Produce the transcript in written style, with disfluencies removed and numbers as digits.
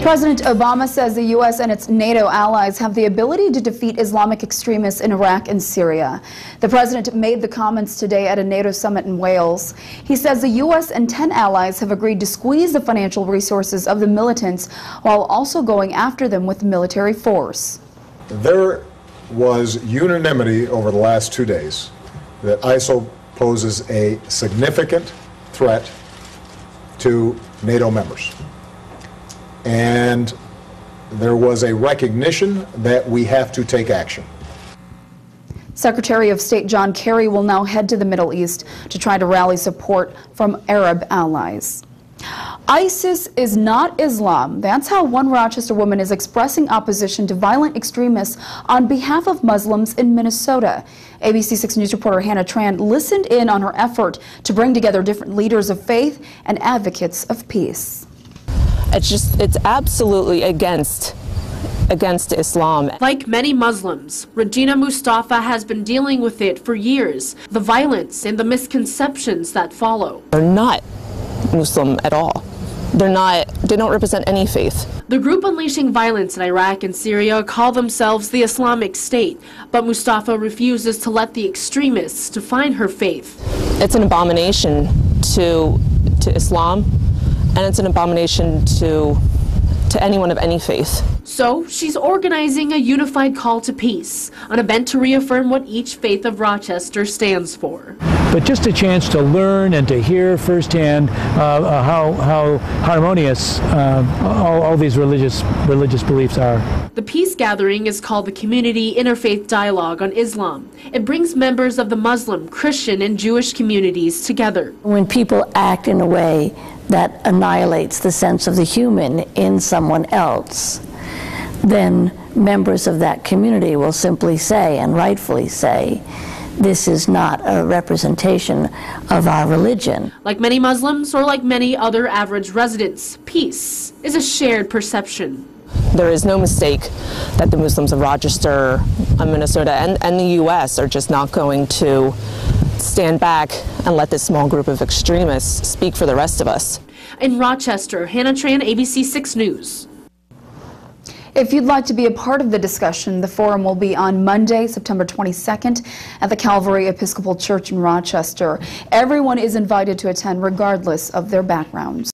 President Obama says the U.S. and its NATO allies have the ability to defeat Islamic extremists in Iraq and Syria. The president made the comments today at a NATO summit in Wales. He says the U.S. and 10 allies have agreed to squeeze the financial resources of the militants while also going after them with military force. There was unanimity over the last 2 days that ISIL poses a significant threat to NATO members. And there was a recognition that we have to take action. Secretary of State John Kerry will now head to the Middle East to try to rally support from Arab allies. ISIS is not Islam. That's how one Rochester woman is expressing opposition to violent extremists on behalf of Muslims in Minnesota. ABC 6 News reporter Hannah Tran listened in on her effort to bring together different leaders of faith and advocates of peace. It's absolutely against Islam. Like many Muslims, Regina Mustafa has been dealing with it for years, the violence and the misconceptions that follow. They're not Muslim at all. They don't represent any faith. The group unleashing violence in Iraq and Syria call themselves the Islamic State, but Mustafa refuses to let the extremists define her faith. It's an abomination to Islam, and it's an abomination to anyone of any faith. So she's organizing a unified call to peace, an event to reaffirm what each faith of Rochester stands for. But just a chance to learn and to hear firsthand how harmonious all these religious beliefs are. The peace gathering is called the Community Interfaith Dialogue on Islam. It brings members of the Muslim, Christian, and Jewish communities together. When people act in a way that annihilates the sense of the human in someone else, then members of that community will simply say, and rightfully say, this is not a representation of our religion. Like many Muslims, or like many other average residents, peace is a shared perception. There is no mistake that the Muslims of Rochester, Minnesota, and the U.S. are just not going to stand back and let this small group of extremists speak for the rest of us. In Rochester, Hannah Tran, ABC 6 News. If you'd like to be a part of the discussion, the forum will be on Monday, September 22nd at the Calvary Episcopal Church in Rochester. Everyone is invited to attend regardless of their backgrounds.